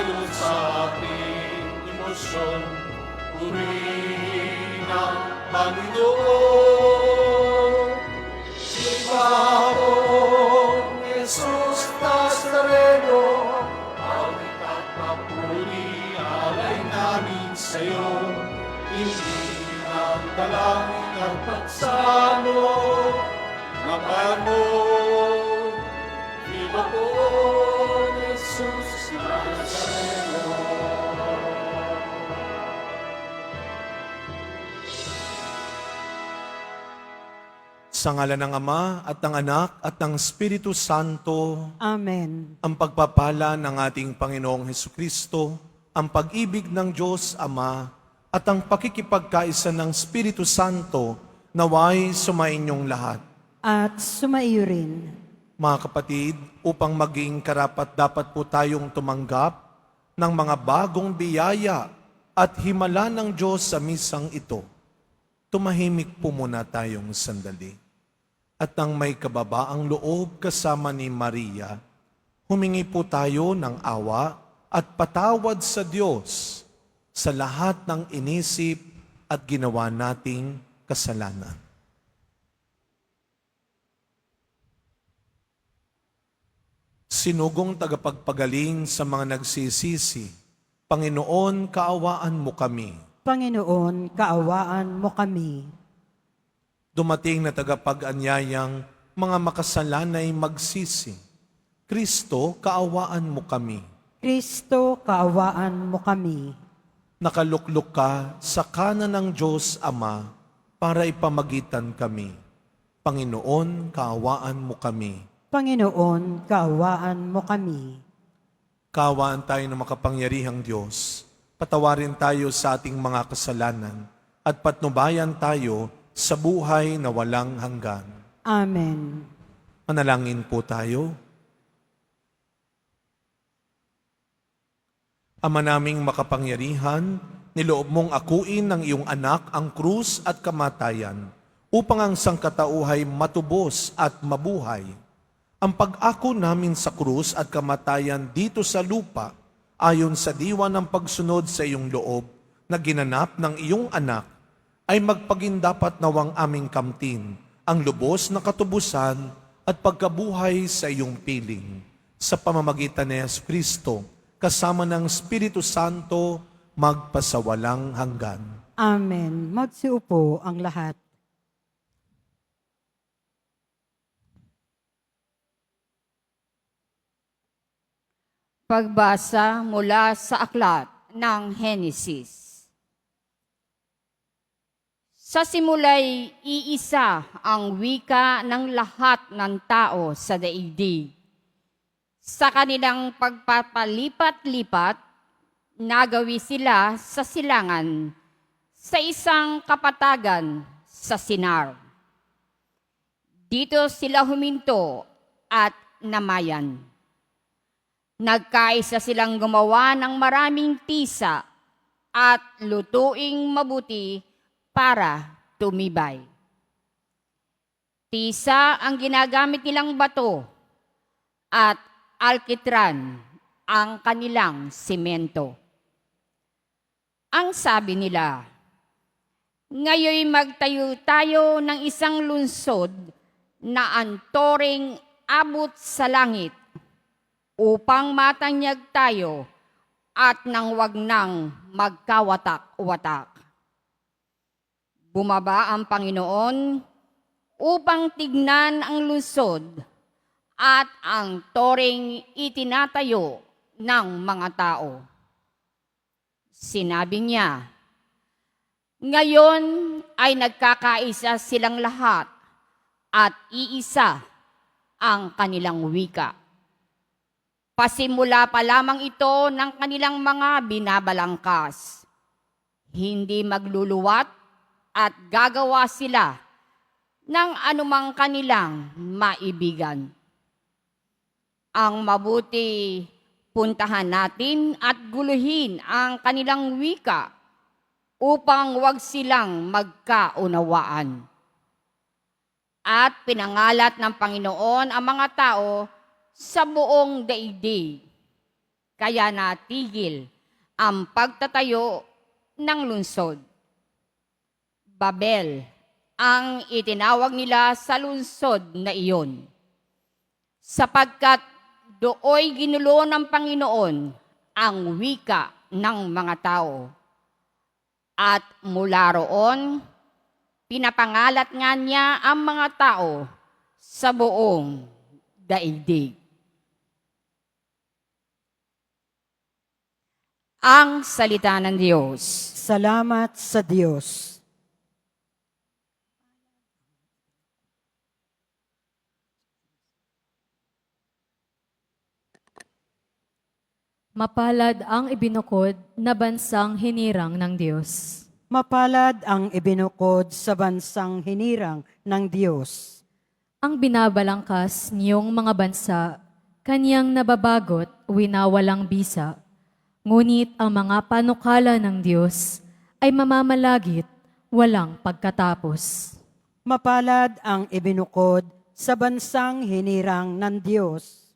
tayo sa ating emosyon. Purihin ang Panginoon. Si Panginoon Jesus Nazareno, awit at papuri alay namin sa'yo. Hindi ng dalangin ang pagsano, ngapan mo, Viva po, Jesus Nazareno. Sa ngalan ng Ama at ng Anak at ng Espiritu Santo, Amen. ang pagpapala ng ating Panginoong Hesukristo, ang pag-ibig ng Diyos Ama, at ang pakikipagkaisa ng Espiritu Santo naway sumainyong lahat. At sumaiyo rin. Mga kapatid, upang maging karapat-dapat po tayong tumanggap ng mga bagong biyaya at himala ng Diyos sa misang ito, tumahimik po muna tayong sandali. At nang may kababaang loob kasama ni Maria, humingi po tayo ng awa at patawad sa Diyos sa lahat ng inisip at ginawa nating kasalanan. Sinugong tagapagpagaling sa mga nagsisisi, Panginoon, kaawaan mo kami. Panginoon, kaawaan mo kami. Dumating na tagapag-anyayang mga makasalanay magsisi. Kristo, kaawaan mo kami. Kristo, kaawaan mo kami. Nakaluklok ka sa kanan ng Diyos Ama para ipamagitan kami. Panginoon, kaawaan mo kami. Panginoon, kaawaan mo kami. Kaawaan tayo ng makapangyarihang Diyos. Patawarin tayo sa ating mga kasalanan at patnubayan tayo sa buhay na walang hanggan. Amen. Manalangin po tayo. Ama naming makapangyarihan, niloob mong akuin ng iyong anak ang krus at kamatayan upang ang sangkatauhay matubos at mabuhay. Ang pag-ako namin sa krus at kamatayan dito sa lupa ayon sa diwa ng pagsunod sa iyong loob na ginanap ng iyong anak ay magpagindapat nawang aming kamtin ang lubos na katubusan at pagkabuhay sa iyong piling. Sa pamamagitan ni Jesucristo, kasama ng Espiritu Santo, magpasawalang hanggan. Amen. Magsiupo ang lahat. Pagbasa mula sa aklat ng Henesis. Sa simula'y iisa ang wika ng lahat ng tao sa daigdig. Sa kanilang pagpapalipat-lipat, nagawi sila sa silangan, sa isang kapatagan sa Sinar. Dito sila huminto at namayan. Nagkaisa silang gumawa ng maraming tisa at lutuing mabuti para tumibay. Tisa ang ginagamit nilang bato at alkitran ang kanilang simento. Ang sabi nila, ngayon magtayo tayo ng isang lungsod na antoring abot sa langit upang matanyag tayo at nang wag nang magkawatak-watak. Bumaba ang Panginoon upang tignan ang lungsod at ang toring itinatayo ng mga tao. Sinabi niya, ngayon ay nagkakaisa silang lahat at iisa ang kanilang wika. Pasimula pa lamang ito ng kanilang mga binabalangkas. Hindi magluluwat at gagawa sila ng anumang kanilang maibigan. Ang mabuti, puntahan natin at guluhin ang kanilang wika upang wag silang magkaunawaan. At pinangalat ng Panginoon ang mga tao sa buong daigdig. kaya natigil ang pagtatayo ng lungsod. Babel ang itinawag nila sa lungsod na iyon, sapagkat dooy ginulo ng Panginoon ang wika ng mga tao. At mula roon, pinapangalat nga niya ang mga tao sa buong daigdig. Ang salita ng Diyos. Salamat sa Diyos. Mapalad ang ibinukod na bansang hinirang ng Diyos. Mapalad ang ibinukod sa bansang hinirang ng Diyos. Ang binabalangkas niyong mga bansa, kanyang nababagot, winawalang bisa. Ngunit ang mga panukala ng Diyos ay mamamalagit, walang pagkatapos. Mapalad ang ibinukod sa bansang hinirang ng Diyos.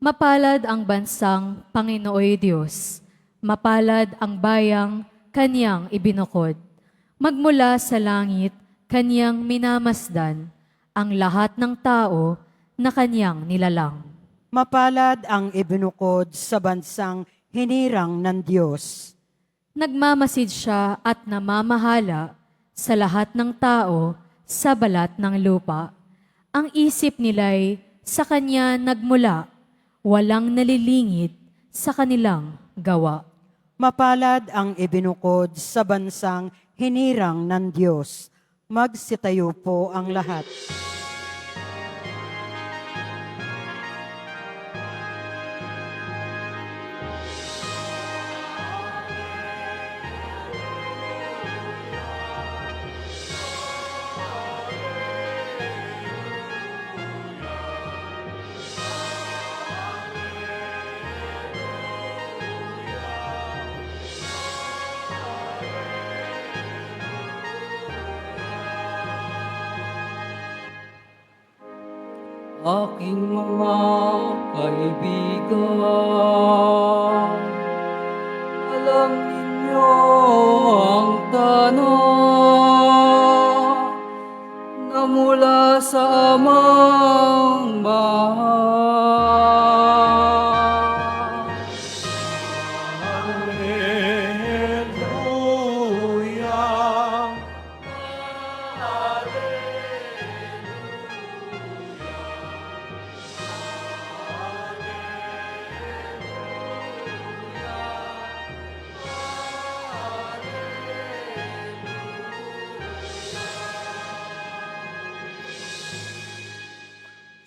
Mapalad ang bansang Panginooy Diyos. Mapalad ang bayang kanyang ibinukod. Magmula sa langit, kanyang minamasdan ang lahat ng tao na kanyang nilalang. Mapalad ang ibinukod sa bansang hinirang ng Diyos. Nagmamasid siya at namamahala sa lahat ng tao sa balat ng lupa. Ang isip nila'y sa kanya nagmula, walang nalilingid sa kanilang gawa. Mapalad ang ibinukod sa bansang hinirang ng Diyos. Magsitayo po ang lahat. Aking mga kaibigan, alam ninyo ang tanong na mula sa amang bahay. Hallelujah.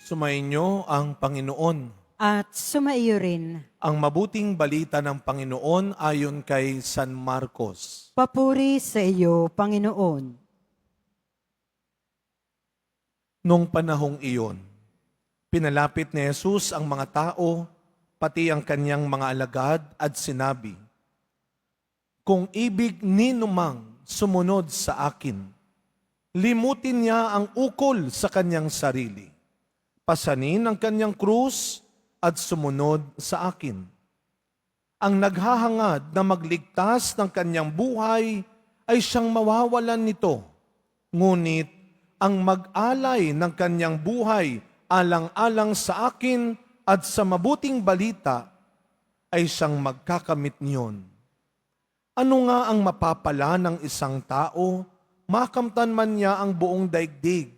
Sumainyo ang Panginoon. At sumaiyo rin. Ang mabuting balita ng Panginoon ayon kay San Marcos. Papuri sa iyo, Panginoon. Nung panahong iyon, pinalapit ni Jesus ang mga tao, pati ang kanyang mga alagad at sinabi, "Kung ibig ninumang sumunod sa akin, limutin niya ang ukol sa kanyang sarili. Pasanin ang kanyang krus at sumunod sa akin. Ang naghahangad na magligtas ng kanyang buhay ay siyang mawawalan nito. Ngunit ang mag-alay ng kanyang buhay alang-alang sa akin at sa mabuting balita ay siyang magkakamit niyon. Ano nga ang mapapala ng isang tao, makamtan man niya ang buong daigdig,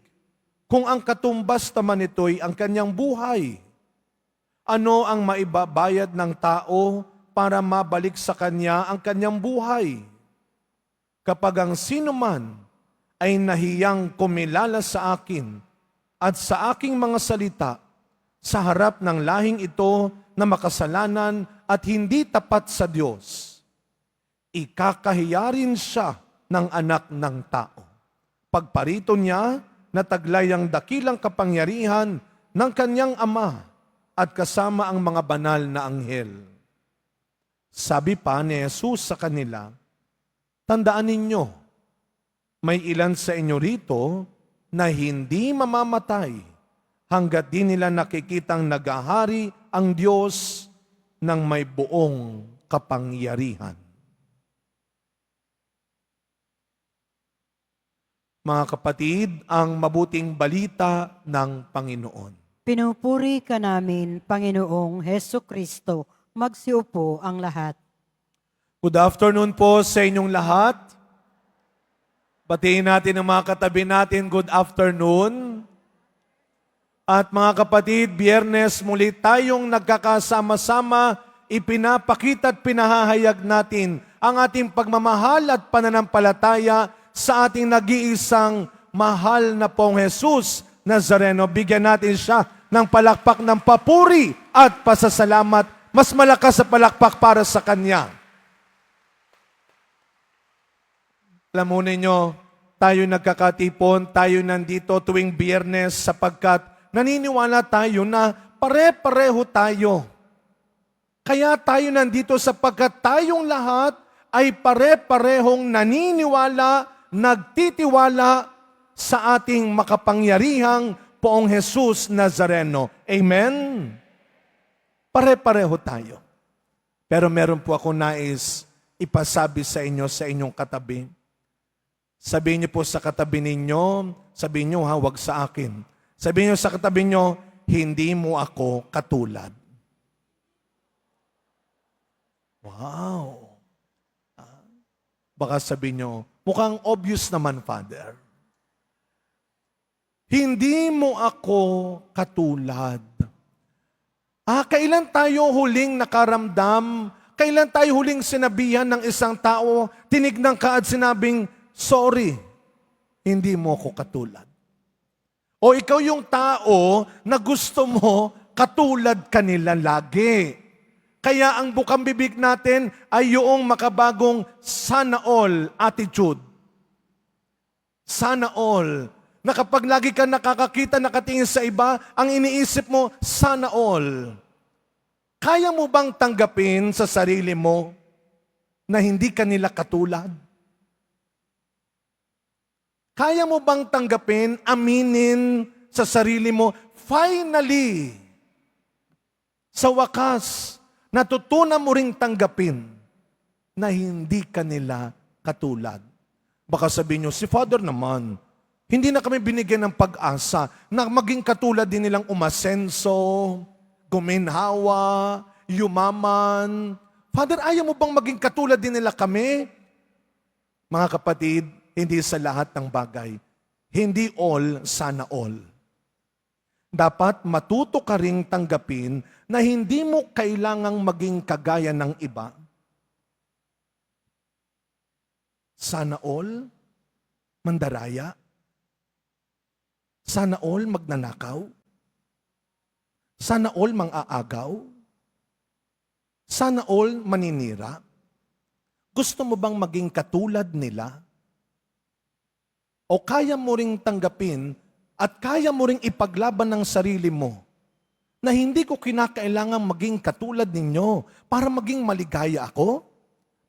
kung ang katumbas naman nito'y ang kanyang buhay? Ano ang maibabayad ng tao para mabalik sa kanya ang kanyang buhay? Kapag ang sinuman ay nahiyang kumilala sa akin at sa aking mga salita sa harap ng lahing ito na makasalanan at hindi tapat sa Diyos, ikakahiya rin siya ng anak ng tao. Pagparito niya, nataglay ang dakilang kapangyarihan ng kanyang ama at kasama ang mga banal na anghel." Sabi pa ni Jesus sa kanila, "Tandaan ninyo, may ilan sa inyo rito na hindi mamamatay hanggat di nila nakikitang nagahari ang Diyos ng may buong kapangyarihan. Mga kapatid, ang mabuting balita ng Panginoon. Pinupuri ka namin, Panginoong Heso Kristo. Magsiupo ang lahat. Good afternoon po sa inyong lahat. Batiin natin ang mga katabi natin, good afternoon. At mga kapatid, Biyernes muli tayong nagkakasama-sama, ipinapakita at pinahahayag natin ang ating pagmamahal at pananampalataya sa ating nag-iisang mahal na pong Jesus Nazareno. Bigyan natin siya ng palakpak ng papuri at pasasalamat. Mas malakas sa palakpak para sa Kanya. Alam mo ninyo, tayo nagkakatipon, tayo nandito tuwing Biyernes sapagkat naniniwala tayo na pare-pareho tayo. Kaya tayo nandito sapagkat tayong lahat ay pare-parehong naniniwala, nagtitiwala sa ating makapangyarihang Poong Jesus Nazareno. Amen? Pare-pareho tayo. Pero meron po ako nais ipasabi sa inyo, sa inyong katabi. Sabihin niyo po sa katabi ninyo, sabihin niyo ha, wag sa akin. Sabihin niyo sa katabi niyo, hindi mo ako katulad. Wow. Baka sabihin niyo, mukhang obvious naman, Father. Hindi mo ako katulad. Kailan tayo huling nakaramdam? Kailan tayo huling sinabihan ng isang tao, tinignan ka at sinabing, sorry, hindi mo ako katulad. O ikaw yung tao na gusto mo katulad kanila lagi. Kaya ang bukang bibig natin ay yung makabagong sana all attitude. Sana all. Na kapag lagi ka nakakakita, nakatingin sa iba, ang iniisip mo, sana all. Kaya mo bang tanggapin sa sarili mo na hindi ka nila katulad? Kaya mo bang tanggapin, aminin sa sarili mo, finally, sa wakas, natutunan mo ring tanggapin na hindi ka nila katulad. Baka sabihin nyo, si Father naman, hindi na kami binigyan ng pag-asa na maging katulad din nilang umasenso, guminhawa, yumaman. Father, ayaw mo bang maging katulad din nila kami? Mga kapatid, hindi sa lahat ng bagay. Hindi all, sana all. Dapat matuto ka ring tanggapin na hindi mo kailangang maging kagaya ng iba. Sana all, mandaraya. Sana all, magnanakaw. Sana all, mang-aagaw. Sana all, maninira. Gusto mo bang maging katulad nila? O kaya mo ring tanggapin at kaya mo ring ipaglaban ng sarili mo na hindi ko kinakailangan maging katulad ninyo para maging maligaya ako,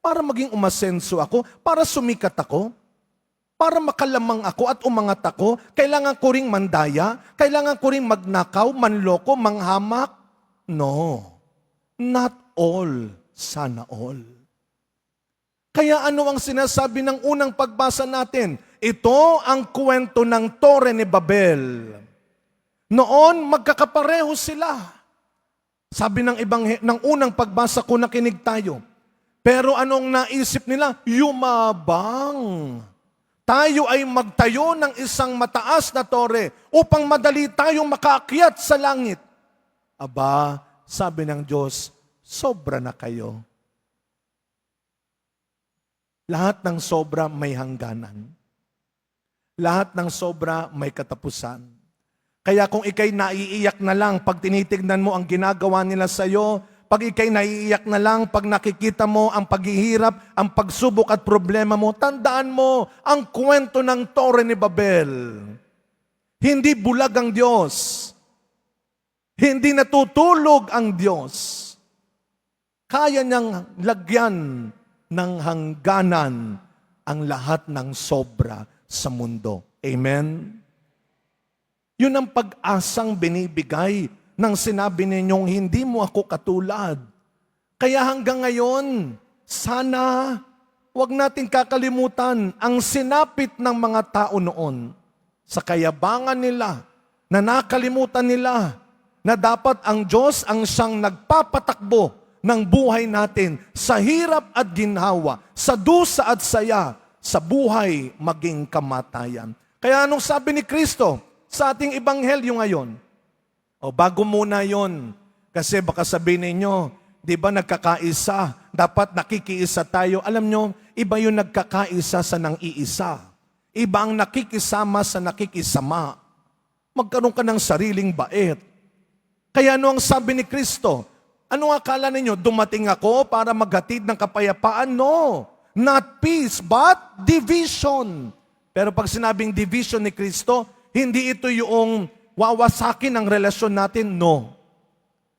para maging umasenso ako, para sumikat ako, para makalamang ako at umangat ako, kailangan ko ring mandaya, kailangan ko ring magnakaw, manloko, manghamak. No, not all, sana all. Kaya ano ang sinasabi ng unang pagbasa natin? Ito ang kwento ng Tore ni Babel. Noon, magkakapareho sila. Sabi ng unang pagbasa ko, nakinig tayo. Pero anong naisip nila? Yumabang. Tayo ay magtayo ng isang mataas na tore upang madali tayong makaakyat sa langit. Aba, sabi ng Diyos, sobra na kayo. Lahat ng sobra may hangganan. Lahat ng sobra may katapusan. Kaya kung ikay naiiyak na lang pag tinitignan mo ang ginagawa nila sa iyo, pag ikay naiiyak na lang pag nakikita mo ang paghihirap, ang pagsubok at problema mo, tandaan mo ang kwento ng Tore ni Babel. Hindi bulag ang Diyos. Hindi natutulog ang Diyos. Kaya niyang lagyan ng hangganan ang lahat ng sobra sa mundo. Amen? Yun ang pag-asang binibigay nang sinabi ninyong hindi mo ako katulad. Kaya hanggang ngayon, sana wag natin kakalimutan ang sinapit ng mga tao noon sa kayabangan nila, na nakalimutan nila na dapat ang Diyos ang siyang nagpapatakbo ng buhay natin sa hirap at ginhawa, sa dusa at saya, sa buhay maging kamatayan. Kaya anong sabi ni Kristo sa ating ebanghelyo ngayon? O bago muna yon, kasi baka sabihin ninyo, di ba nagkakaisa, dapat nakikiisa tayo. Alam nyo, iba yung nagkakaisa sa nang-iisa. Iba ang nakikisama sa nakikisama. Magkaroon ka ng sariling bait. Kaya ano ang sabi ni Kristo? Ano akala ninyo? Dumating ako para maghatid ng kapayapaan? No. Not peace, but division. Pero pag sinabing division ni Kristo, hindi ito yung wawasakin ang relasyon natin. No.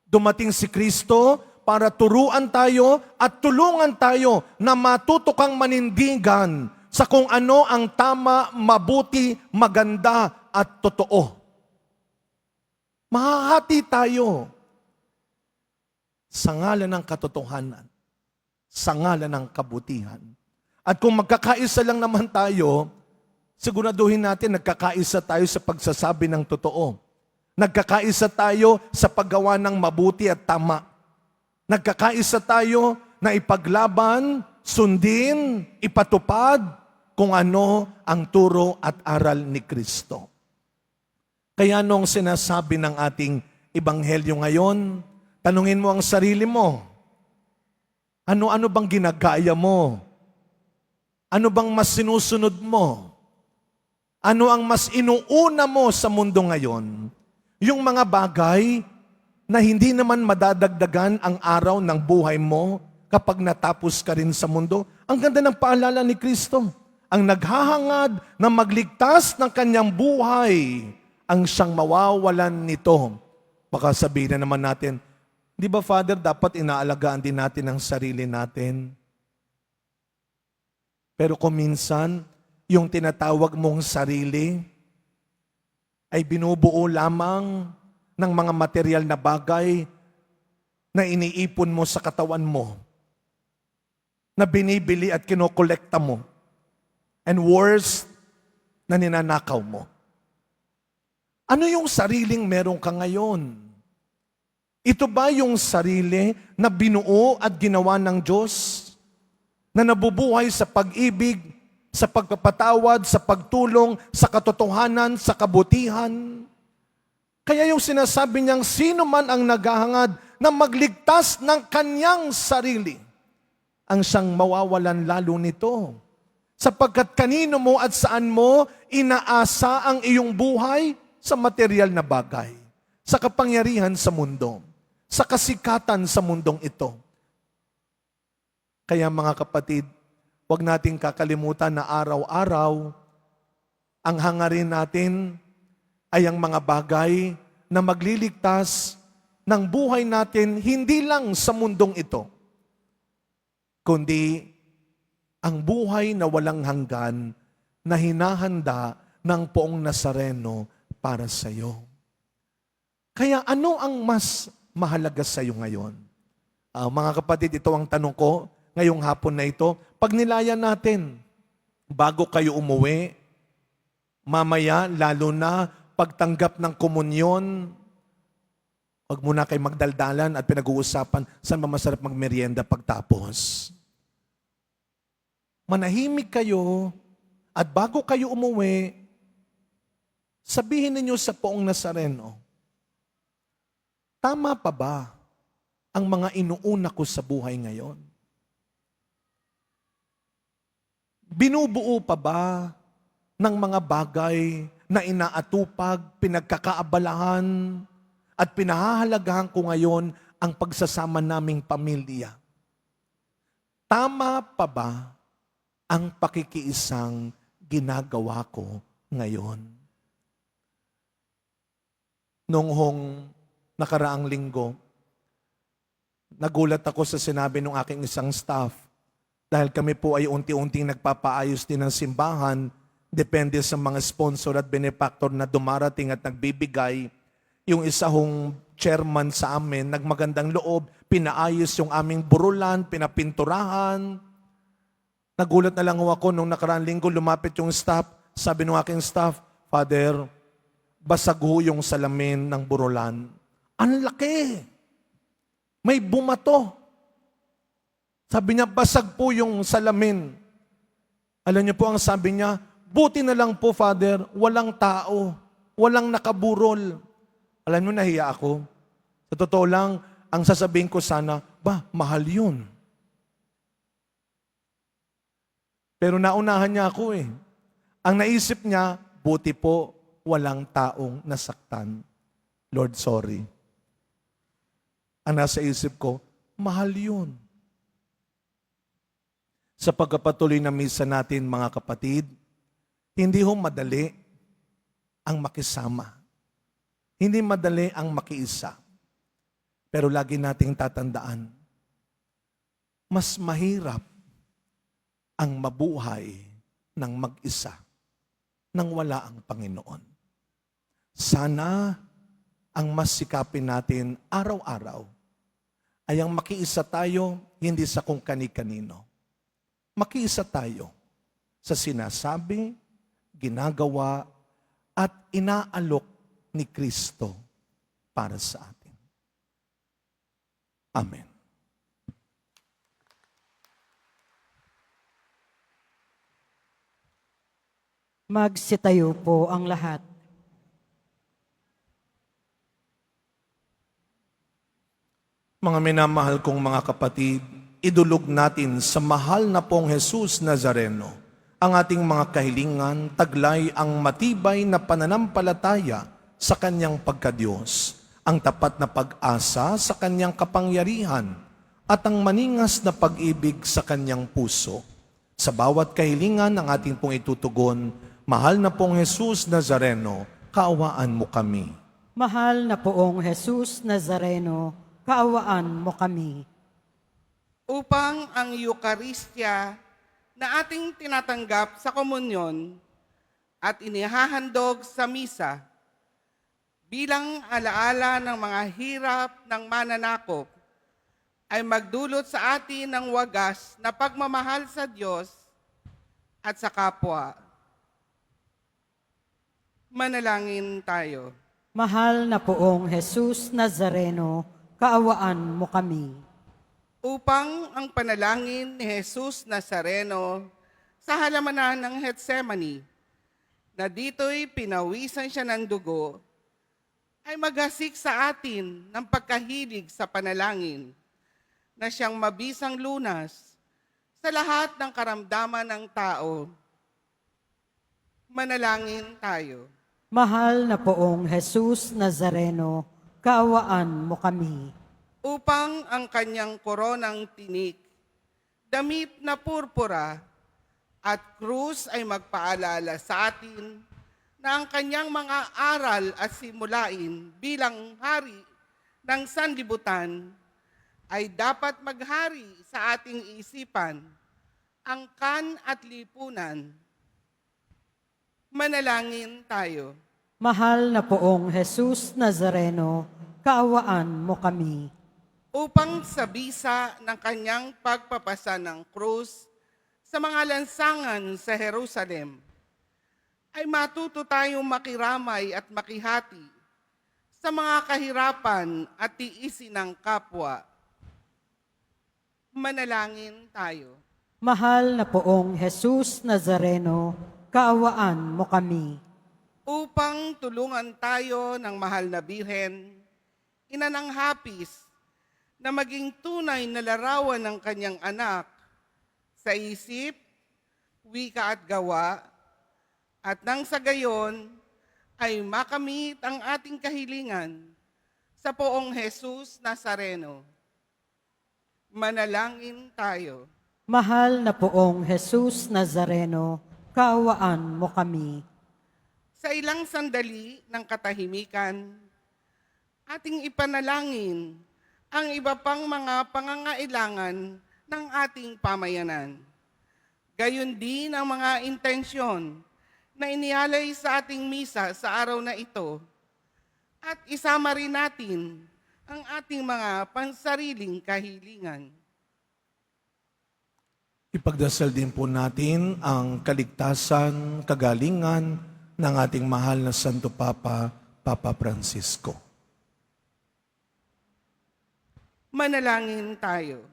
Dumating si Kristo para turuan tayo at tulungan tayo na matuto kang manindigan sa kung ano ang tama, mabuti, maganda at totoo. Mahahati tayo sa ngalan ng katotohanan, sa ngalan ng kabutihan. At kung magkakaisa lang naman tayo, siguraduhin natin nagkakaisa tayo sa pagsasabi ng totoo. Nagkakaisa tayo sa paggawa ng mabuti at tama. Nagkakaisa tayo na ipaglaban, sundin, ipatupad kung ano ang turo at aral ni Kristo. Kaya nung sinasabi ng ating ebanghelyo ngayon, tanungin mo ang sarili mo, ano-ano bang ginagaya mo? Ano bang mas sinusunod mo? Ano ang mas inuuna mo sa mundo ngayon? Yung mga bagay na hindi naman madadagdagan ang araw ng buhay mo kapag natapos ka rin sa mundo. Ang ganda ng paalala ni Kristo. Ang naghahangad na magligtas ng kanyang buhay, ang siyang mawawalan nito. Baka sabihin na naman natin, di ba Father, dapat inaalagaan din natin ang sarili natin? Pero kung minsan, yung tinatawag mong sarili ay binubuo lamang ng mga material na bagay na iniipon mo sa katawan mo, na binibili at kinokolekta mo, and worse, na ninanakaw mo. Ano yung sariling meron ka ngayon? Ito ba yung sarili na binuo at ginawa ng Diyos? Na nabubuhay sa pag-ibig, sa pagpapatawad, sa pagtulong, sa katotohanan, sa kabutihan? Kaya yung sinasabi niyang sino man ang naghahangad na magligtas ng kanyang sarili, ang siyang mawawalan lalo nito. Sapagkat kanino mo at saan mo inaasa ang iyong buhay? Sa material na bagay, sa kapangyarihan sa mundo, sa kasikatan sa mundong ito. Kaya mga kapatid, huwag nating kakalimutan na araw-araw, ang hangarin natin ay ang mga bagay na magliligtas ng buhay natin hindi lang sa mundong ito, kundi ang buhay na walang hanggan na hinahanda ng poong Nazareno para sa iyo. Kaya ano ang mas mahalaga sa iyo ngayon? Mga kapatid, ito ang tanong ko ngayong hapon na ito. Pag nilayan natin, bago kayo umuwi, mamaya, lalo na pagtanggap ng komunyon, wag muna kayo magdaldalan at pinag-uusapan saan ba masarap magmerienda pagtapos. Manahimik kayo at bago kayo umuwi, sabihin ninyo sa poong Nazareno, tama pa ba ang mga inuuna ko sa buhay ngayon? Binubuo pa ba ng mga bagay na inaatupag, pinagkakaabalahan, at pinahahalagahan ko ngayon ang pagsasama naming pamilya? Tama pa ba ang pakikiisang ginagawa ko ngayon? Noong nakaraang linggo, nagulat ako sa sinabi ng aking isang staff dahil kami po ay unti-unting nagpapaayos din ng simbahan depende sa mga sponsor at benefactor na dumarating at nagbibigay. yung isa hong chairman sa amin, nagmagandang loob, pinaayos yung aming burulan, pinapinturahan. Nagulat na lang ako nung nakaraang linggo, lumapit yung staff, sabi ng aking staff, Father, basag ho yung salamin ng burulan. Ang laki! May bumato. Sabi niya, basag po yung salamin. Alam niyo po ang sabi niya, buti na lang po, Father, walang tao, walang nakaburol. Alam niyo, nahiya ako. Sa totoo lang, ang sasabihin ko sana, mahal yun. Pero naunahan niya ako eh. Ang naisip niya, buti po, walang taong nasaktan. Lord, sorry. Ang nasa isip ko, mahal yun. Sa pagkapatuloy na misa natin, mga kapatid, hindi ho madali ang makisama. Hindi madali ang makiisa. Pero lagi nating tatandaan, mas mahirap ang mabuhay ng mag-isa nang wala ang Panginoon. Sana ang mas sikapin natin araw-araw ay ang makiisa tayo hindi sa kung kani-kanino. Makiisa tayo sa sinasabi, ginagawa, at inaalok ni Kristo para sa atin. Amen. Magsitayo po ang lahat. Mga minamahal kong mga kapatid, idulog natin sa mahal na pong Jesus Nazareno ang ating mga kahilingan, taglay ang matibay na pananampalataya sa Kanyang pagkadiyos, ang tapat na pag-asa sa Kanyang kapangyarihan, at ang maningas na pag-ibig sa Kanyang puso. Sa bawat kahilingan ng ating pong itutugon, mahal na pong Jesus Nazareno, kaawaan mo kami. Mahal na poong Jesus Nazareno, kaawaan mo kami. Upang ang Eukaristya na ating tinatanggap sa komunyon at inihahandog sa misa bilang alaala ng mga hirap ng mananakop ay magdulot sa atin ng wagas na pagmamahal sa Diyos at sa kapwa. Manalangin tayo. Mahal na poong Jesus Nazareno, kaawaan mo kami. Upang ang panalangin ni Jesus Nazareno sa halamanan ng Getsemani, na dito'y pinawisan siya ng dugo, ay maghasik sa atin ng pagkahilig sa panalangin, na siyang mabisang lunas sa lahat ng karamdaman ng tao. Manalangin tayo. Mahal na poong Jesus Nazareno, kaawaan mo kami. Upang ang kanyang koronang tinik, damit na purpura at krus ay magpaalala sa atin na ang kanyang mga aral at simulain bilang hari ng sanlibutan ay dapat maghari sa ating isipan, angkan at lipunan. Manalangin tayo. Mahal na poong Jesus Nazareno, kaawaan mo kami. Upang sa bisa ng kanyang pagpapasa ng krus sa mga lansangan sa Jerusalem, ay matuto tayong makiramay at makihati sa mga kahirapan at tiisin ng kapwa. Manalangin tayo. Mahal na poong Jesus Nazareno, kaawaan mo kami. Upang tulungan tayo ng mahal na Birhen, ina ng hapis, na maging tunay na larawan ng kanyang anak sa isip, wika at gawa, at nang sa gayon ay makamit ang ating kahilingan sa poong Jesus Nazareno. Manalangin tayo. Mahal na poong Jesus Nazareno, kaawaan mo kami. Sa ilang sandali ng katahimikan, ating ipanalangin ang iba pang mga pangangailangan ng ating pamayanan. Gayon din ang mga intensyon na inialay sa ating misa sa araw na ito At isama rin natin ang ating mga pansariling kahilingan. Ipagdasal din po natin ang kaligtasan, kagalingan ng ating mahal na Santo Papa, Papa Francisco. Manalangin tayo.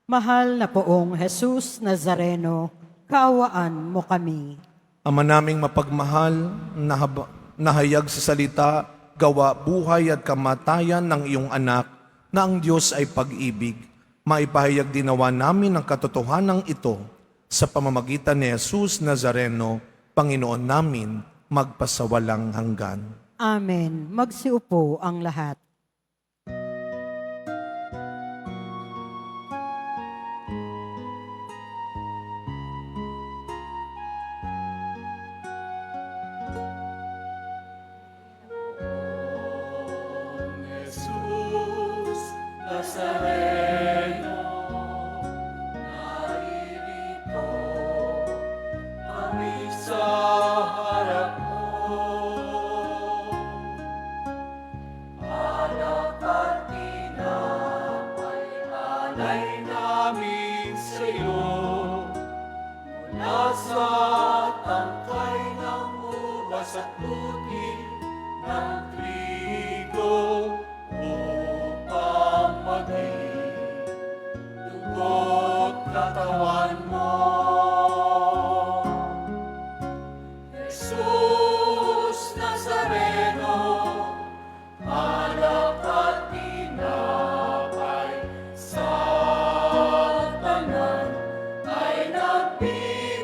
Mahal na poong Jesus Nazareno, kaawaan mo kami. Ama naming mapagmahal, nahayag sa salita, gawa, buhay at kamatayan ng iyong anak na ang Diyos ay pag-ibig. Maipahayag dinawa namin ang katotohanan ito sa pamamagitan ni Jesus Nazareno, Panginoon namin, magpasawalang hanggan. Amen. Magsiupo ang lahat. Jesus Nazareno, naririto kami sa harap mo. Anak at tinapay, alay namin sa iyo. Mula sa tangkay ng ubas at luti ng trigo, upang maging dugo't katawan mo. Jesus Nazareno, anak at tinapay, sa tanan ay nagbibigay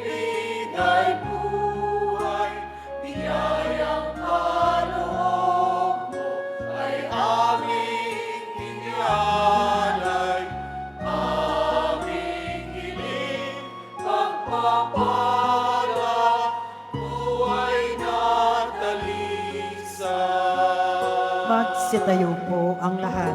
buhay, biyayang kaloob mo ay aming inialay, aming hiling pagpapala, buhay na talisay. Magsitayo po ang lahat.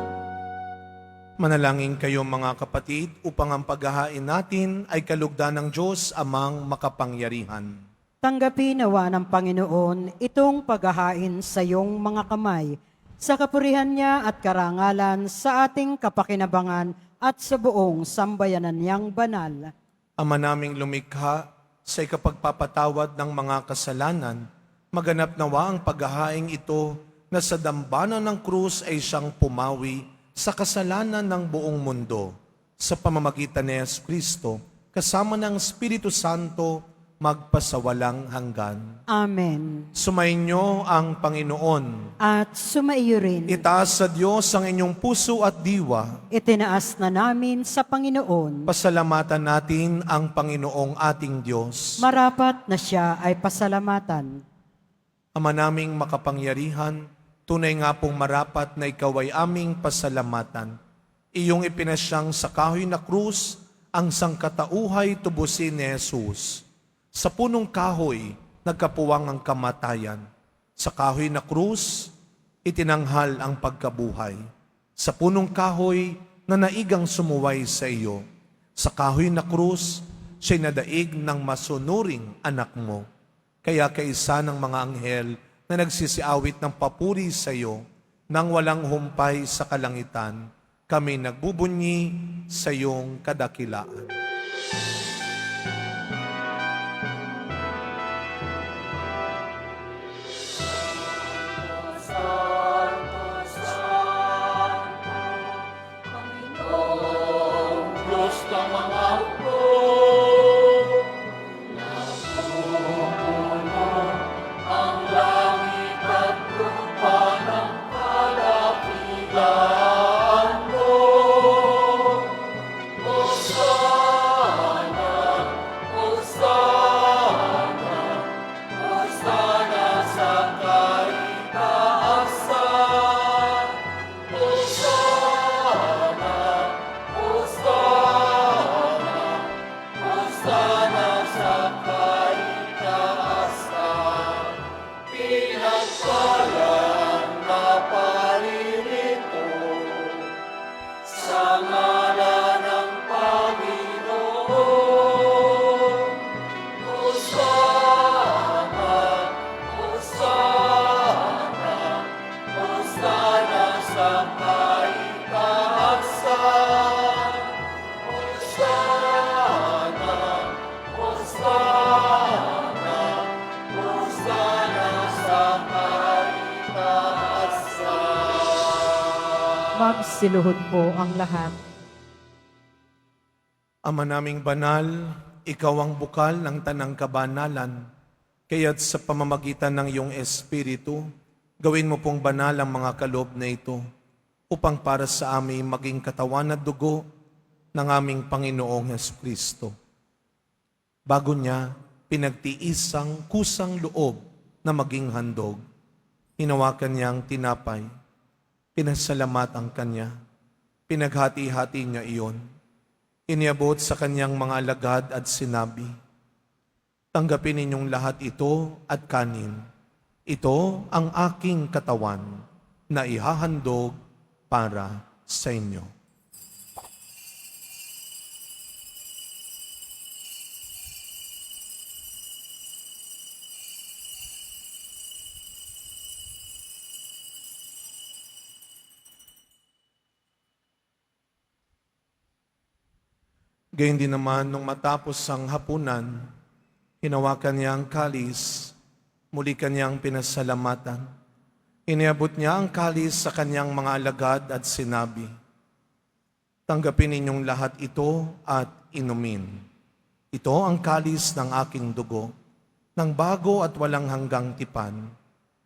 Manalangin kayo mga kapatid upang ang paghahain natin ay kalugdan ng Diyos amang makapangyarihan. Tanggapin nawa ng Panginoon itong paghahain sa iyong mga kamay, sa kapurihan niya at karangalan sa ating kapakinabangan at sa buong sambayanan niyang banal. Ama naming lumikha sa ikapagpapatawad ng mga kasalanan, maganap nawa ang paghahaing ito na sa dambana ng krus ay siyang pumawi sa kasalanan ng buong mundo. Sa pamamagitan ni Jesucristo, kasama ng Espiritu Santo, magpasawalang hanggan. Amen. Sumainyo ang Panginoon. At sumaiyo rin, Itaas sa Diyos ang inyong puso at diwa. itinaas na namin sa Panginoon. Pasalamatan natin ang Panginoong ating Diyos. Marapat na siya ay pasalamatan. Ama naming makapangyarihan, tunay nga pong marapat na ikaw ay aming pasalamatan. Iyong ipinasyang sa kahoy na krus, ang sangkatauhay tubusin ni Jesus. Sa punong kahoy, nagkapuwang ang kamatayan. Sa kahoy na krus, itinanghal ang pagkabuhay. Sa punong kahoy, na naigang sumuway sa iyo. Sa kahoy na krus, siya'y nadaig ng masunuring anak mo. Kaya kaisa ng mga anghel na nagsisiawit ng papuri sa iyo, nang walang humpay sa kalangitan, kami nagbubunyi sa iyong kadakilaan. Diyos ng mga hukbo, napupuno ang langit at lupa ng kadakilaan mo. Hosanna Magsiluhod po ang lahat. Ama naming banal, ikaw ang bukal ng tanang kabanalan. Kaya't sa pamamagitan ng iyong Espiritu, gawin mo pong banal ang mga kaloob na ito upang para sa amin maging katawan at dugo ng aming Panginoong Jesucristo. Bago niya, pinagtiisang kusang loob na maging handog. Hinawakan niya ang tinapay, pinasalamat ang kanya, pinaghati-hati niya iyon. Iniabot sa kanyang mga alagad at sinabi, tanggapin ninyong lahat ito at kanin. Ito ang aking katawan na ihahandog para sa inyo. Gayun din naman, nung matapos ang hapunan, hinawakan niya ang kalis, muli kanyang pinasalamatan. Iniabot niya ang kalis sa kanyang mga alagad at sinabi, tanggapin ninyong lahat ito at inumin. Ito ang kalis ng aking dugo, ng bago at walang hanggang tipan.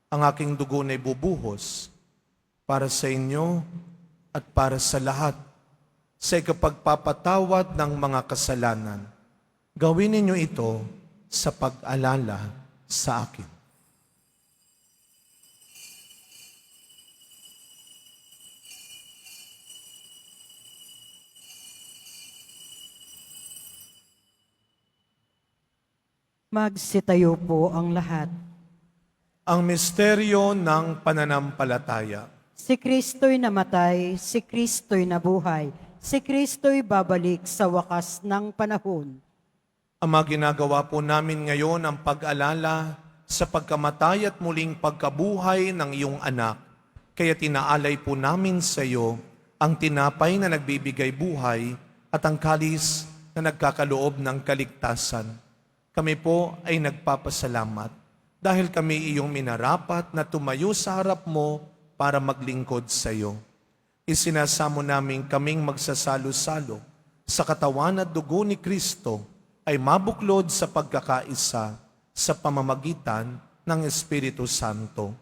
Ang aking dugo na ibubuhos para sa inyo at para sa lahat sa ikapagpapatawad ng mga kasalanan. Gawin ninyo ito sa pag-alala sa akin. Magsitayo po ang lahat. Ang misteryo ng pananampalataya. Si Kristo'y namatay, si Kristo'y nabuhay, si Kristo'y babalik sa wakas ng panahon. Ama, ginagawa po namin ngayon ang pag-alala sa pagkamatay at muling pagkabuhay ng iyong anak. Kaya tinaalay po namin sa iyo ang tinapay na nagbibigay buhay at ang kalis na nagkakaloob ng kaligtasan. Kami po ay nagpapasalamat dahil kami iyong minarapat na tumayo sa harap mo para maglingkod sa iyo. Isinasamo namin kaming magsasalo-salo sa katawan at dugo ni Kristo ay mabuklod sa pagkakaisa sa pamamagitan ng Espiritu Santo.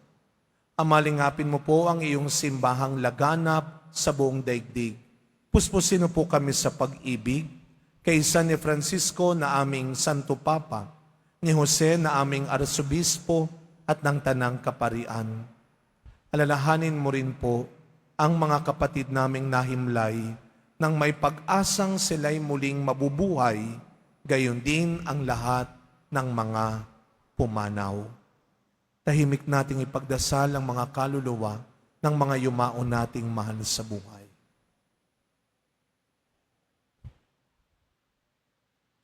Amalingapin mo po ang iyong simbahang laganap sa buong daigdig. Puspusin mo po kami sa pag-ibig kay San Francisco na aming Santo Papa, ni Jose na aming Arsobispo at ng Tanang Kaparian. Alalahanin mo rin po ang mga kapatid naming nahimlay nang may pag-asang sila'y muling mabubuhay, gayon din ang lahat ng mga pumanaw. Tahimik nating ipagdasal ang mga kaluluwa ng mga yumao nating mahal sa buhay.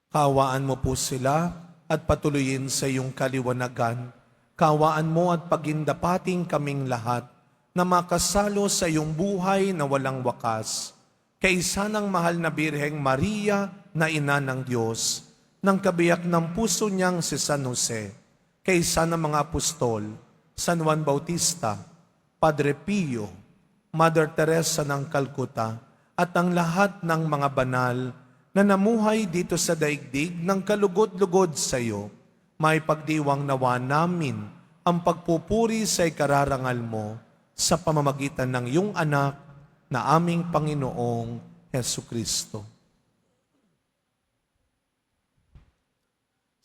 Kawaan mo po sila at patuloyin sa iyong kaliwanagan. Kawaan mo at pagindapating kaming lahat na makasalo sa iyong buhay na walang wakas. Kaisa ng mahal na Birheng Maria na ina ng Diyos, ng kabiyak ng puso niyang si San Jose, kaisa ng mga apostol, San Juan Bautista, Padre Pio, Mother Teresa ng Calcutta, at ang lahat ng mga banal na namuhay dito sa daigdig ng kalugod-lugod sa iyo, may pagdiwang nawa namin ang pagpupuri sa ikararangal mo sa pamamagitan ng iyong anak na aming Panginoong Jesucristo.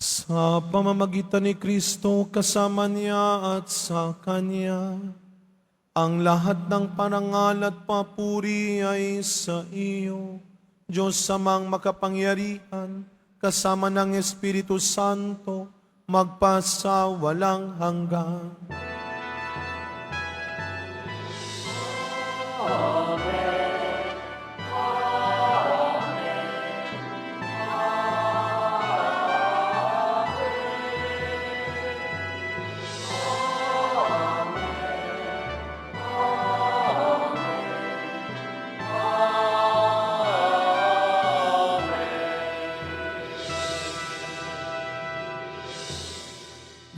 Sa pamamagitan ni Kristo, kasama niya at sa Kanya, ang lahat ng parangal at papuri ay sa iyo, Diyos Amang makapangyarihan, kasama ng Espiritu Santo, magpasawalang hanggan.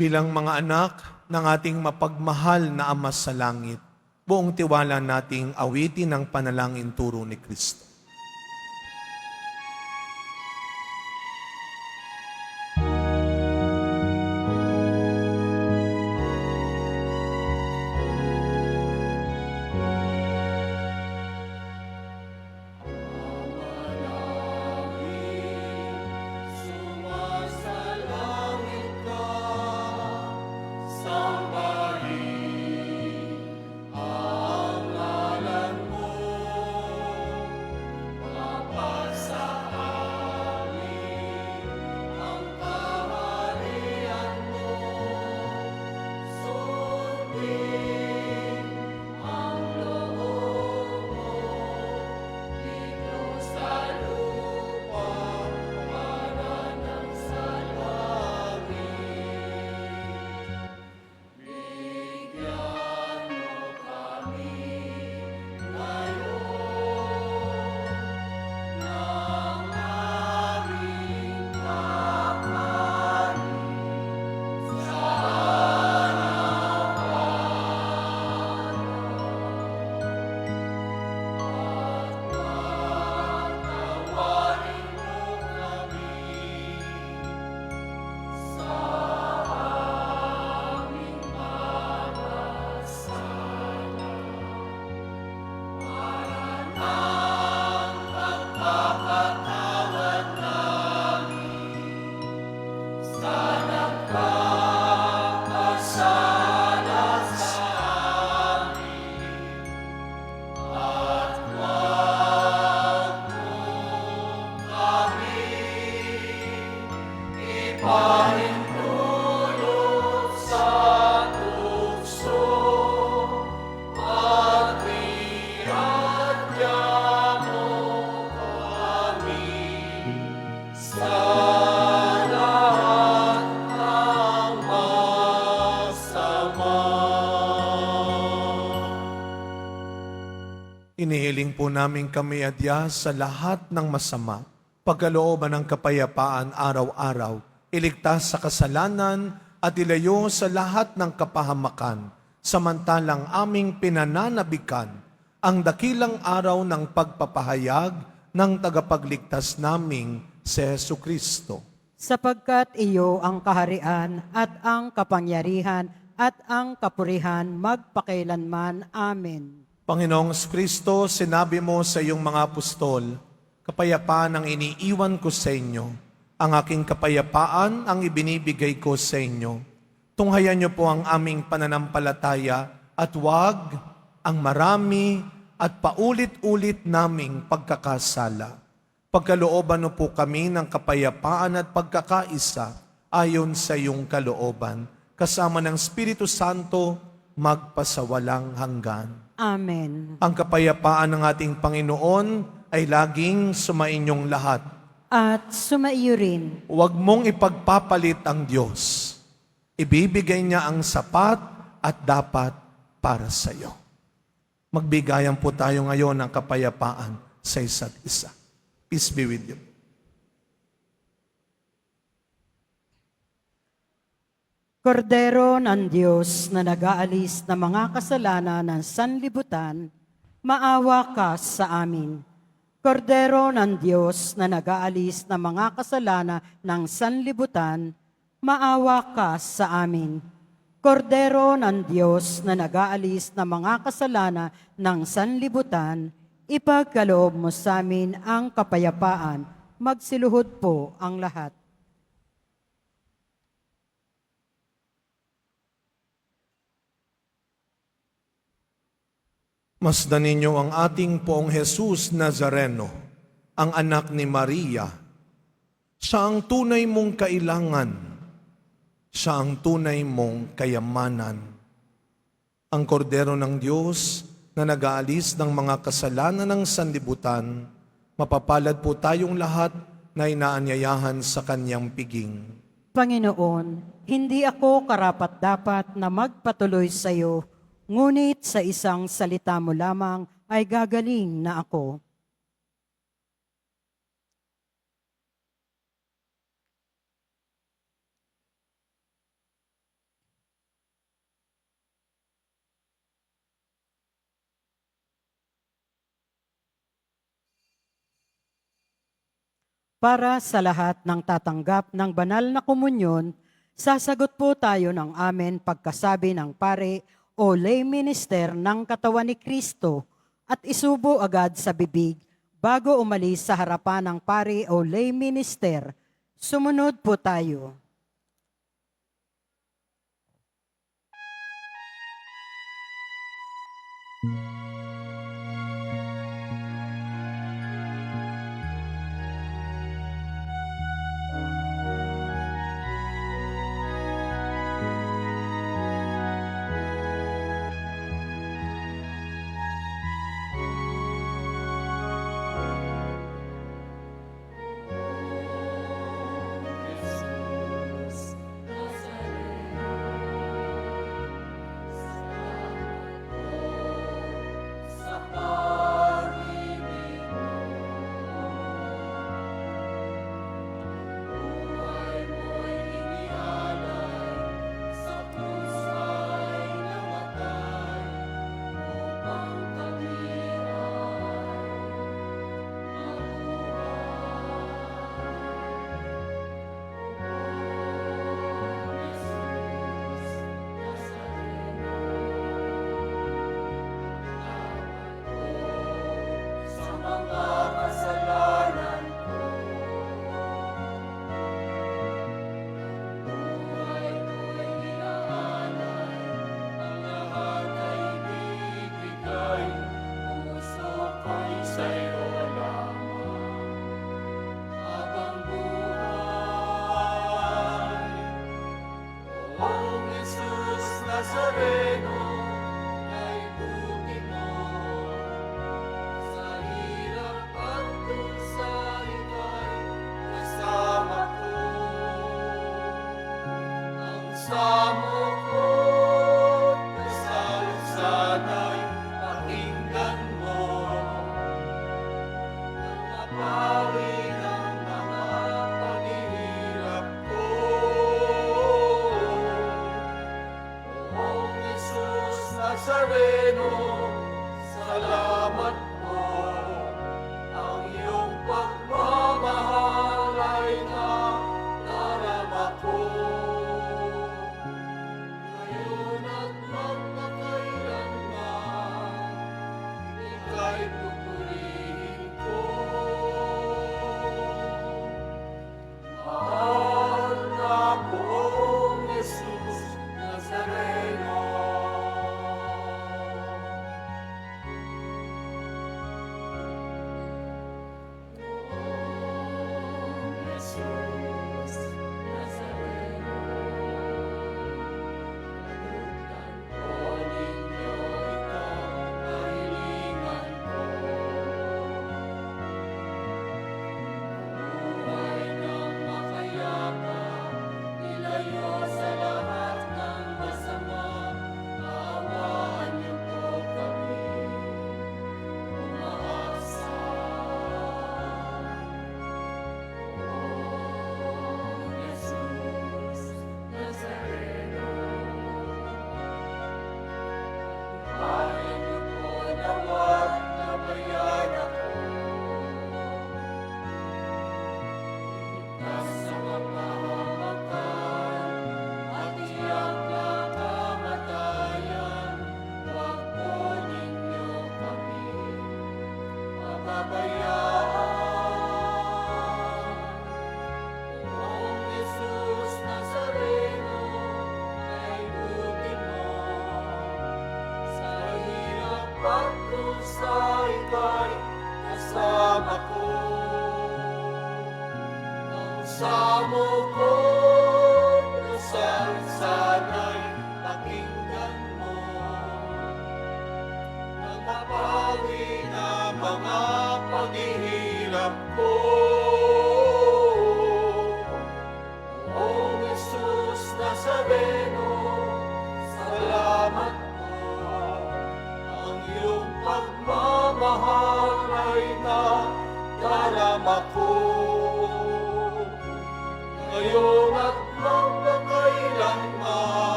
Bilang mga anak ng ating mapagmahal na Ama sa langit, buong tiwala nating awitin ang panalangin turo ni Kristo. Sumasalangit ka, sambahin ang ngalan mo. Mapasa amin ang kaharian mo. Sundin ang loob mo dito sa lupa para nang sa langit. Bigyan mo kami ngayon ng aming kakanin sa patawarin mo kami sa aming marasala para ng pagpapatawad namin sa nagkakasala sa amin at wag mo kami ipahintulot sa tukso at iadya mo kami sa lahat ng masama. Inihiling po namin kami adya sa lahat ng masama, pagkalooban ng kapayapaan araw-araw, iligtas sa kasalanan at ilayo sa lahat ng kapahamakan, samantalang aming pinananabikan ang dakilang araw ng pagpapahayag ng tagapagligtas naming si Jesucristo. Sapagkat iyo ang kaharian at ang kapangyarihan at ang kapurihan magpakailanman. Amen. Panginoong Kristo, sinabi mo sa iyong mga apostol, kapayapaan ang iniiwan ko sa inyo. Ang aking kapayapaan ang ibinibigay ko sa inyo. Tunghayan niyo po ang aming pananampalataya at wag ang marami at paulit-ulit naming pagkakasala. Pagkalooban niyo po kami ng kapayapaan at pagkakaisa ayon sa iyong kalooban, kasama ng Espiritu Santo magpasawalang hanggan. Amen. Ang kapayapaan ng ating Panginoon ay laging sumainyong lahat. At sumaiyo rin. Huwag mong ipagpapalit ang Diyos. Ibibigay niya ang sapat at dapat para sa iyo. Magbigayan po tayo ngayon ng kapayapaan sa isa't isa. Peace be with you. Kordero ng Diyos na nag-aalis ng mga kasalanan ng sanlibutan, maawa ka sa amin. Kordero ng Diyos na nag-aalis ng mga kasalanan ng sanlibutan, maawa ka sa amin. Kordero ng Diyos na nag-aalis ng mga kasalanan ng sanlibutan, ipagkaloob mo sa amin ang kapayapaan. Magsiluhod po ang lahat. Masdan ninyo ang ating poong Jesus Nazareno, ang anak ni Maria. Siya ang tunay mong kailangan. Siya ang tunay mong kayamanan. Ang kordero ng Diyos na nag-aalis ng mga kasalanan ng sanlibutan, mapapalad po tayong lahat na inaanyayahan sa kanyang piging. Panginoon, hindi ako karapat-dapat na magpatuloy sa iyo, ngunit sa isang salita mo lamang ay gagaling na ako. Para sa lahat ng tatanggap ng banal na komunyon, sasagot po tayo ng amen pagkasabi ng pare o lay minister ng katawan ni Kristo at isubo agad sa bibig bago umalis sa harapan ng pare o lay minister. Sumunod po tayo.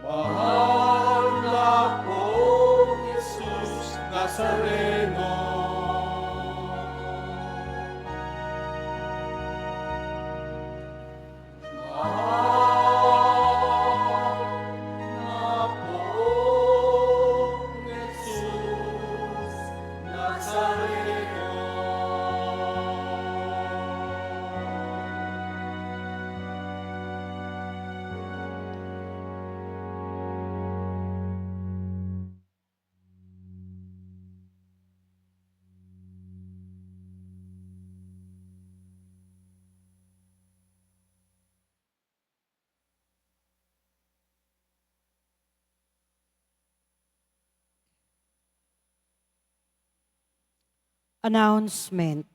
Mahal na po Announcement.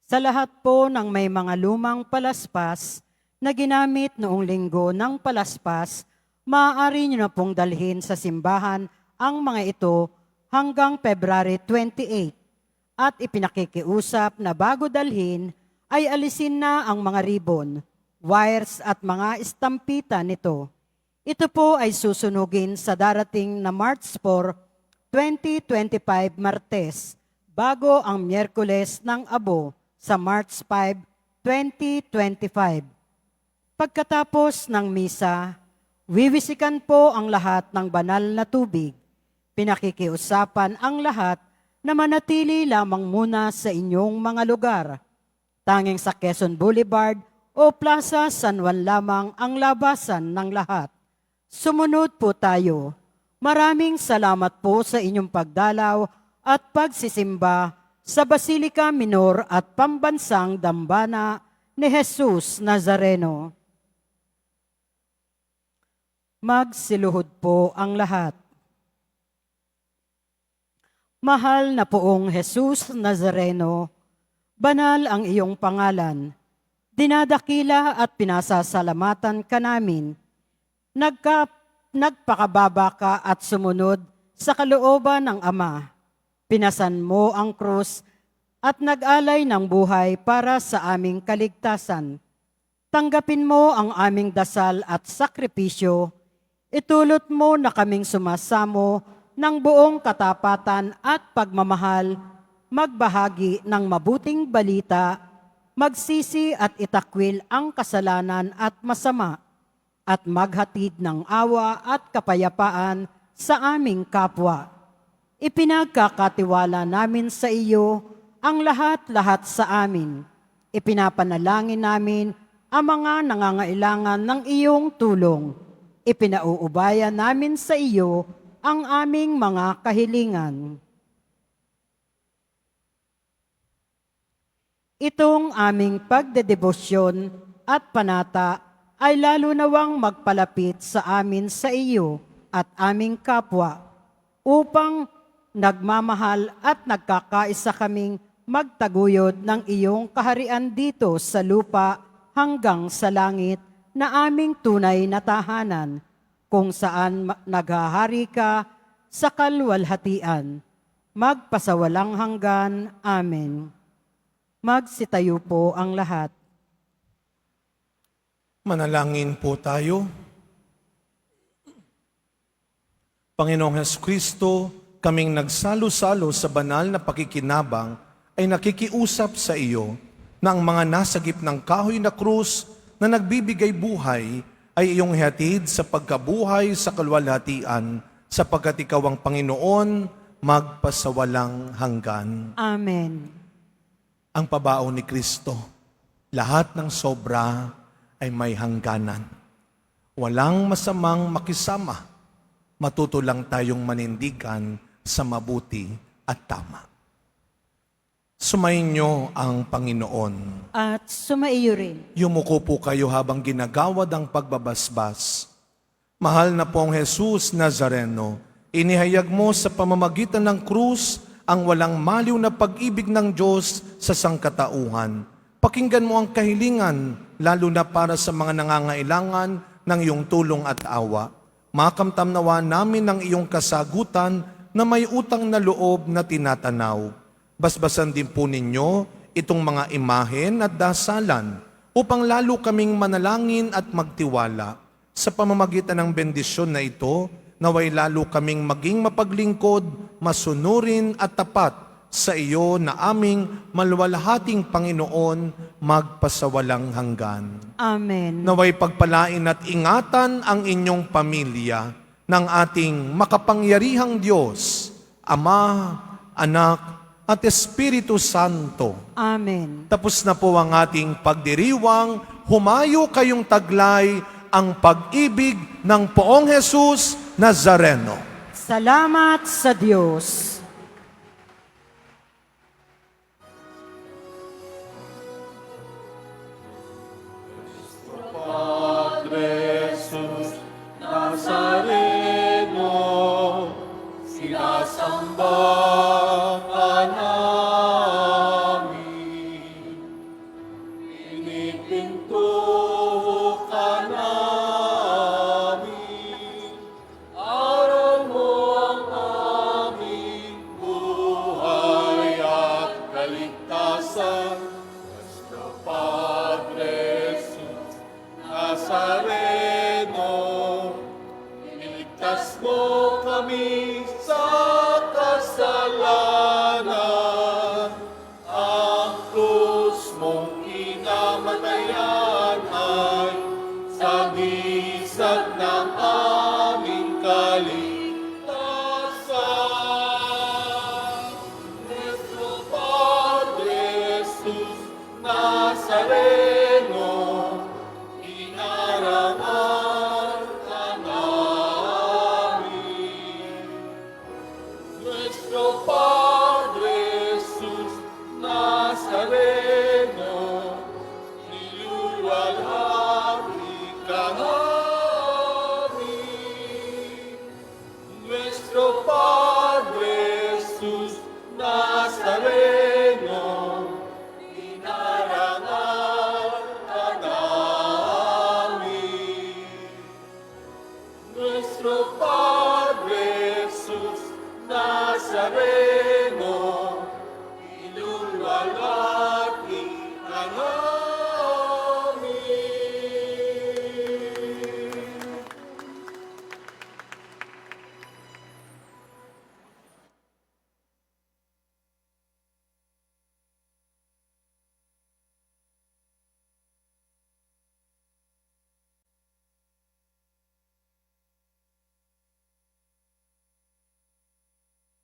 Sa lahat po ng may mga lumang palaspas na ginamit noong linggo ng palaspas, maaari nyo na pong dalhin sa simbahan ang mga ito hanggang February 28 at ipinakikiusap na bago dalhin ay alisin na ang mga ribbon, wires at mga estampita nito. Ito po ay susunugin sa darating na March 4, 2025 Martes, bago ang Miyerkules ng Abo sa March 5, 2025. Pagkatapos ng misa, wiwisikan po ang lahat ng banal na tubig. Pinakikiusapan ang lahat na manatili lamang muna sa inyong mga lugar. Tanging sa Quezon Boulevard o Plaza San Juan lamang ang labasan ng lahat. Sumunod po tayo. Maraming salamat po sa inyong pagdalaw at pagsisimba sa Basilica Minor at Pambansang Dambana ni Jesus Nazareno. Magsiluhod po ang lahat. Mahal na poong Jesus Nazareno, banal ang iyong pangalan. Dinadakila at pinasasalamatan ka namin. Nagpakababa ka at sumunod sa kalooban ng Ama. Pinasan mo ang krus at nag-alay ng buhay para sa aming kaligtasan. Tanggapin mo ang aming dasal at sakripisyo. Itulot mo na kaming sumasamo ng buong katapatan at pagmamahal, magbahagi ng mabuting balita, magsisi at itakwil ang kasalanan at masama, at maghatid ng awa at kapayapaan sa aming kapwa. Ipinagkakatiwala namin sa iyo ang lahat-lahat sa amin. Ipinapanalangin namin ang mga nangangailangan ng iyong tulong. Ipinauubaya namin sa iyo ang aming mga kahilingan. Itong aming pagdedebosyon at panata ay lalo nawang magpalapit sa amin sa iyo at aming kapwa, upang nagmamahal at nagkakaisa kaming magtaguyod ng iyong kaharian dito sa lupa hanggang sa langit na aming tunay na tahanan, kung saan naghahari ka sa kalwalhatian, magpasawalang hanggan. Amen. Magsitayo po ang lahat. Manalangin po tayo. Panginoong Jesucristo, kaming nagsalo-salo sa banal na pakikinabang ay nakikiusap sa iyo na ang mga nasagip ng kahoy na krus na nagbibigay buhay ay iyong hatid sa pagkabuhay sa kalwalhatian, sapagkat ikaw ang Panginoon, magpasawalang hanggan. Amen. Ang pabao ni Kristo, lahat ng sobra ay may hangganan. Walang masamang makisama. Matuto lang tayong manindigan sa mabuti at tama. Sumainyo ang Panginoon. At sumaiyo rin. Yumuko po kayo habang ginagawad ang pagbabasbas. Mahal na pong Jesus Nazareno, inihayag mo sa pamamagitan ng krus ang walang maliw na pag-ibig ng Diyos sa sangkatauhan. Pakinggan mo ang kahilingan, lalo na para sa mga nangangailangan ng iyong tulong at awa. Makamtam nawa namin ng iyong kasagutan na may utang na loob na tinatanaw. Basbasan din po ninyo itong mga imahen at dasalan upang lalo kaming manalangin at magtiwala. Sa pamamagitan ng bendisyon na ito, naway lalo kaming maging mapaglingkod, masunurin at tapat sa iyo na aming malwalhating Panginoon, magpasawalang hanggan. Amen. Naway pagpalain at ingatan ang inyong pamilya ng ating makapangyarihang Diyos, Ama, Anak, at Espiritu Santo. Amen. Tapos na po ang ating pagdiriwang, humayo kayong taglay ang pag-ibig ng Poong Jesus Nazareno. Salamat sa Diyos. Padre Jesus Nazareno, sinasamba Ligtas mo kami sa kasalanan. Ang krus mong kinamatayan ay sagisag ng aming kaligtasan. Nuestro Padre Jesus Nazareno, inarangan ka namin. Nuestro Padre Jesus Nazareno, niluluwalhati ka namin. Nuestro Padre Jesus Nazareno, inarangan ka namin. Nuestro Padre Jesus Nazareno,